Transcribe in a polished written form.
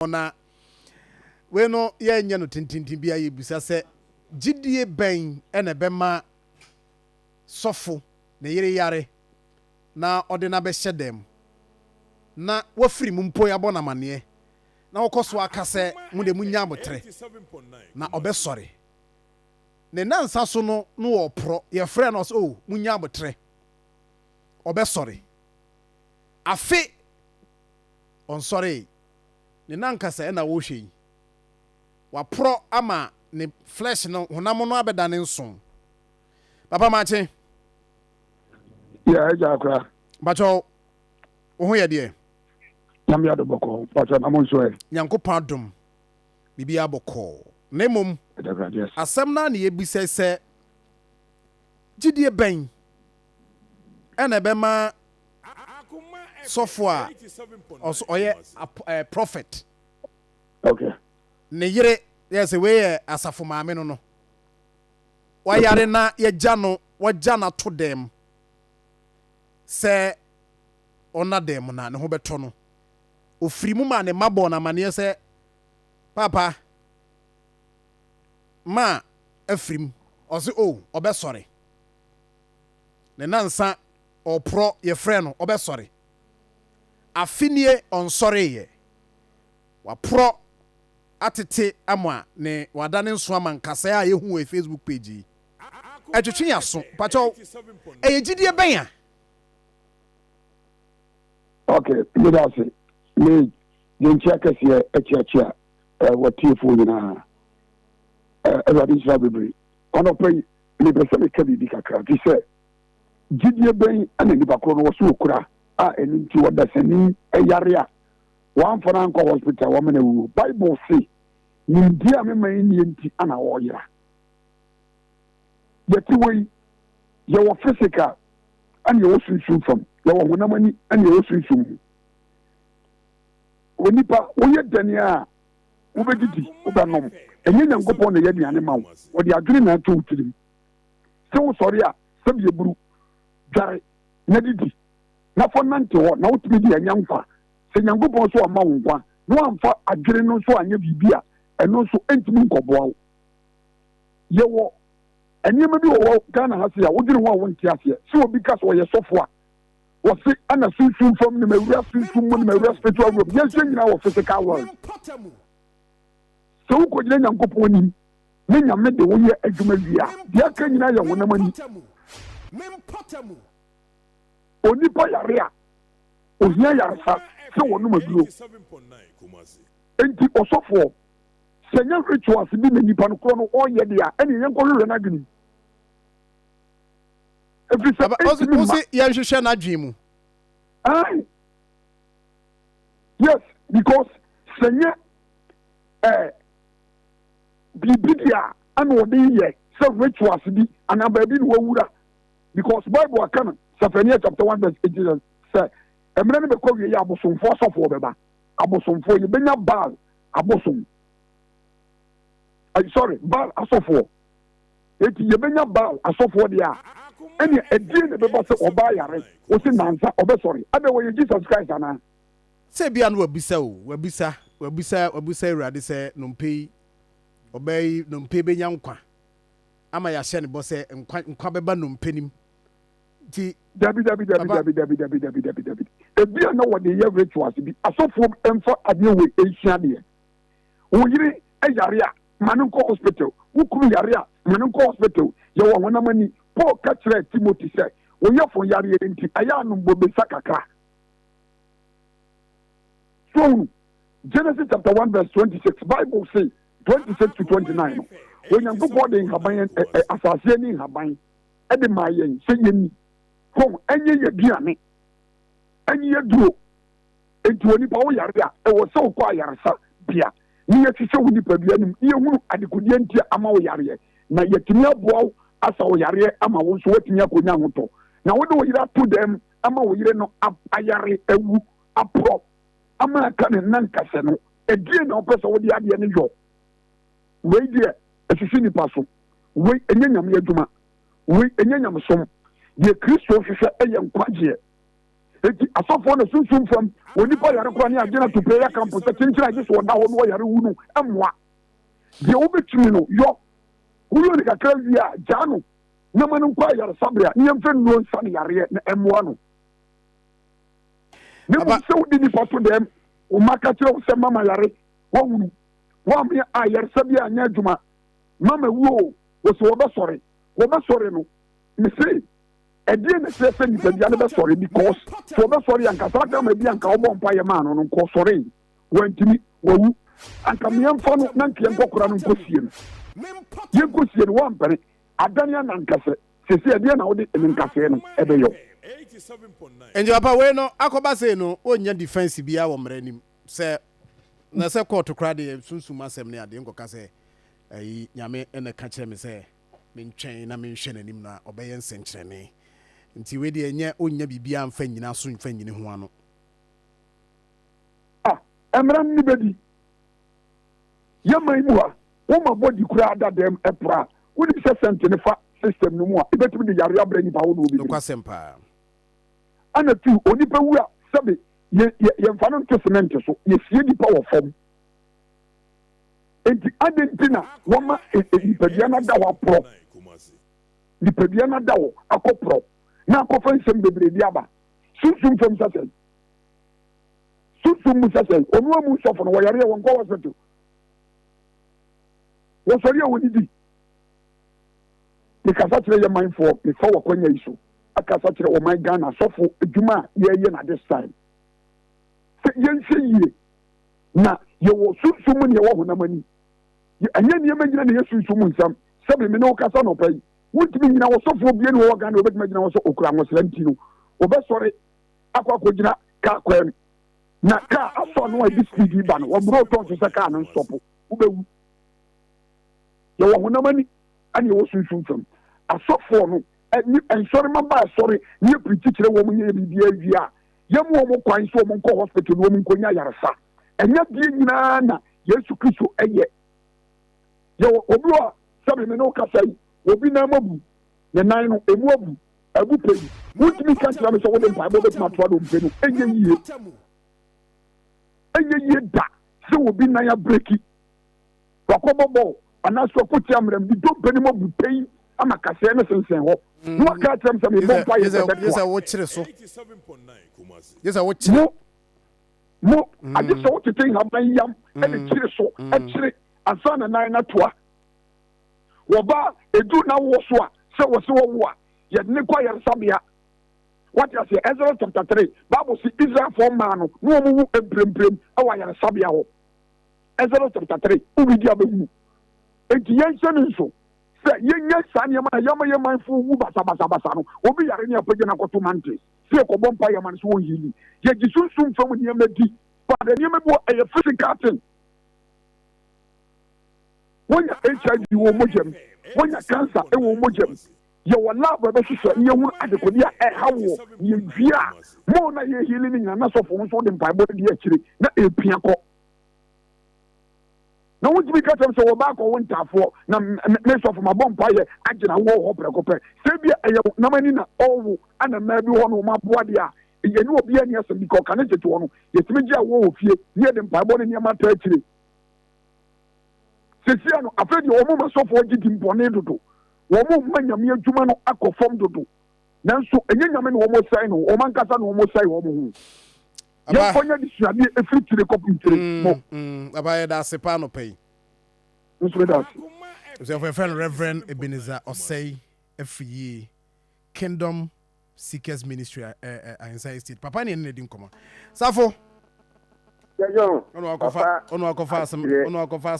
na we no ye nya no tintintin bia ye bisa se gidie ben ene bema sofo ne yere yare na ode na be hyedem na wafiri mu mpo ya bona mane na wokoso aka se mu de munya abotre na obesore ne nansa so no wo pro ye frɛ no so munya abotre obesore afi on sorry ne nankasa na wo hwe wa pro ama ne flesh no honam no abeda ne nson papa mache ya akra bacho wo ye de nyam ya do boko bacho na monso e nyankopon dom bibia boko nemom asem na ne yebisa se gidie ben ena be ma software also oye prophet okay ne yere yes we asafo maame no wayare na yegya no wagya na to dem se ona dem na ne ho beto no ofiri mu ma ne mabo na mane se papa ma afrim ose obesore ne nansa opro ye frɛ no obesore afinie onsore ye wa pro atete amwa ne wadane nso amankasa a yehu e Facebook page atwetwe yaso pacho eyegidie ben a okay me da se me yenchia kase echiachia watifo nyina everybody is bebre ono pay me pese me kabi bi kakra ti se gidie ben ana ni bakro no so okura a enu nti wodasani eyare a one for an hospital woman wu Bible say India me ni enti ana wo yira yeti we ye wo physical and ye wo sunsun from ye wo honamani and ye wo sunsun onipa wo ye dania wo begidi wo banom enye nyankopon na ye duane ma wo de adwene na to utirim se wo sori a se bie buru dware na didi na fo nante ho na wotumi di anyankwa se nyankopon so ama wo nkwa no amfa adwene no so anya bibia eno so entimi nkoboa yewo enyema bi wo Ghana hase a wodire ho a wonti ase se obi ka so ye sofo a wo se ana sunsun fam ne mawura sunsun mu ne mawura spiritual world yes nyina wo physical world so ko gire nyankopon ni ne nyame de wo ye adwuma wia dia ka nyina ye wonamani onipa yare a ohia yare sa se wonu maduro enti osofo senya rituals bi na nipa no kro no oye dia ene yenko hwe na dwene efisa osi ya hwehwe na dwemu yes because senya bibidia ana odi ye se rituals bi ana ba bi no wura because Bible akana Safania chapter 1 verse 18 say emre ne be ko wie ya abosomfo sofo beba abosomfo ye benya bal abosom sorry bal asofo eti ye benya bal asofo dia ene edin ne beba se oba yare o se nansa obesori abe wo Jesus Christ ana se bia no wabisa urade se nompe obey nompe benya nkwa ama ya hye ne bo se nkwa beba nompe nim ti dabi ebia na wo de ye rituals bi asofo emfa ade we ehia de wo yire ayare a manunko hospital wukuru yare a manunko hospital ye wo honamani Paul katre Timothy say wo ye fo yare enti aya no bobe sakaka so Genesis chapter 1 verse 26 Bible say 26 to 29 when you go board in haban asase ni haban e de mayen se yeni ko enye ye duane enye ye duro enti oni pa wo yare a e wo se wo kwa yare sa bia ni ye tise wo nipa bia nim ye hunu adekodi enti ama wo yare na yetimi aboa asa wo yare ama wo so watimi akonya hoto na wo de wo yira to dem ama wo yire no ayare ewu apro ama ka ne nankase no edie na opese wo de ade ne yo we die esisi nipa so we enye nyam ye dwuma we enye nyam som de Kristo hwehwe eye nkwaje eti asɔfoɔ na sunsun fam onipa yare kora ne agyina to prayer camp sɛ kyenkyere agye so ɔda hɔ no ɔyare wu no ɛmmoa deɛ wobɛtumi no yɔ woyɛ ne kakra wie a gyaa no nama no nkɔ ayaresabea ne yɛmfɛ nnuo nsa no yareɛ na ɛmmoa no ne mu sɛ wode nipa to dɛm woma ka kyerɛ wo sɛ mama yare woawunu woame ayaresa bi a anyɛ adwuma mama wuo wɔ sɛ wɔbɛsɔre no mese ɛdeɛ na kyerɛ sɛ nipadua no bɛsɔre because sɛ wɔbɛsɔre ankasa kama bi anka wobɔ mpa yɛ maa no no nkɔsɔre wantumi wawu anka meɛmfa no na nka yɛnkɔkora no nkɔsie no yɛnkɔsie no woampɛne adane anankasɛ sɛsɛ ɛdeɛ na wode ne nkasɛɛ no ɛbɛyɛ ɛnti papa wei no akɔba sei no ɔnya defense biara wɔ mmara anim sɛ na sɛ kɔɔto kora deɛ sunsum asɛm ne adeɛ nkɔka sɛ ayi nyame ɛna ka kyerɛ me sɛ mentwɛn na menhwɛ n'anim na ɔbɛyɛ nsɛnkyerɛnne nti wei deɛ ɛnyɛ ɔnya biribiara mfa nyina so mfa nyini ho ano mmara no ne bɛdi yɛman mu a woma bɔdi koraa da dɛm ɛpora a wonim sɛ sɛnte ne fa system no mu a ɛbɛtumi de yare abrɛ nipa wo ne obi nokwasɛm paa ana tu onipa wu a sɛbe yɛmfa no nto cement so yɛsie nipa wɔ fam enti ade nti na wɔma nipadua no da hɔ aporɔ nipadua no da hɔ akɔporɔ na akɔfa nsɛm bebree bi aba sunsum fam sasɛn sunsum mu sasɛn ɔnoa mu sɔfo no wɔyareɛ wɔnkɔ hospital wɔsɔre a wɔdidi mekasa kyerɛ yɛ manfoɔ mefa wɔkwanya yi so akasa kyerɛ ɔman Ghana sɔfo adwuma a yɛyɛ na this time sɛ yɛnhwɛ yie na yɛwɔ sunsum ne yɛwɔ honam ani ɛnyɛ nneɛma nyina na yɛ sunsum nsɛm sɛbe me ne wo kasa nɔpa yi wontumi nyina wɔ sɔfoɔ bie ne wɔwɔ Ghana wobɛtumi agyina wɔ sɛ ɔkura nwɔsra nti no wɔbɛsɔre akɔgyina kaa kwan na kaa asɔ no a ɛde speed ba no wɔborɔ tɔn so sɛ kaa no nsɔpo wobɛwu yɛwɔ honam ani ane yɛwɔ sunsum fam asɔfoɔ no nsɔre ma ba asɔre ne yɛpirikyi kyerɛ wɔ m nyɛ biribiaa wie a yɛmu wɔ mo kwan sɛ ɔmo nkɔ hospital no wɔ mu nkɔnya yaresa ɛnyɛ bie nyinaa na Yesu Kristo ɛyɛ yɛwɔ obi a sɛbe me ne wo kasa yi obi na mabu ne nan no emu abu pɛ yi wontumi ka kyerɛ me sɛ wode mpaebɔ bɛtumi atoa do mpɛ no ɛnyɛ yie da sɛ obi nan abreki wakɔbɔ bɔɔl anaasɛ ɔkɔte amram de dompa no mu abu pɛ yi ama kaseɛ no sensɛn hɔ na waka kyerɛ m sɛ mebɔ mpa yɛ sɛ bɛtoa wokyere so mo agye sɛ wotete nhaban yam ɛne kyere so ɛkyere ansa na nan no toa wɔba edu na wo so a sɛ wɔ se wɔwo a yɛde ne kɔ ayaresabea wate aseɛ Exodus chapter 3 Bible sɛ Israelfoɔ maa no na wɔmuwu mpremprem ɛwɔ ayaresabea hɔ Exodus chapter 3 wobidi a bɛhu enti yɛnhyɛ no nso sɛ yɛnyɛ saa nneɛma na yɛma yɛ manfo wu basabasabasa no obi yare ne apagya no akɔto mante sɛ yɛkɔbɔ mpa yɛma no so wɔnyili yɛgye sunsum fam nneɛma di but nneɛma bi wɔ ɛyɛ physical thing wonya HIV wɔ mogyam wonya cancer ɛwɔ mogyam yɛwɔ lab bɛhwehwɛ ne yɛhunu adekode a ɛha wɔ yɛdwie a mo na yɛhili no nyina na sɔfo nso wode mpaebɔ no de akyire na ɛpia kɔ na wontumi ka kyerɛ sɛ wɔba akɔwo ntaafoɔ na me sɔfo mabɔ mpayɛ agyina wɔ hɔ prɛko pɛ sɛ bia ɛyɛ namani na ɔwo ana mmaa bi hɔ no ɔma aboa deɛ a yɛne obi ani asɛm bi ka ɔka ne tete hɔ no yɛtumi gye a wɔ wɔ fie ne yɛde mpaebɔ no nneɛma taa akyire sesia no afei deɛ wɔn ma sɔfoɔ gye di mpɔne dodo wɔn ma nyame adwuma no akɔ fam dodo nanso ɛnyɛ nyame na wɔn sɛe no wɔn ankasa na wɔn sɛe wɔn ho yɛnkɔnya de suadeɛ ɛfiri tire kɔpem tire mo abayɛ da ase paa no pɛyi nso da ase so for friend Reverend Ebenezer Osei Afriyie Kingdom Seekers Ministry inside state papa ne ne di nkɔmɔ safo Ono akɔfa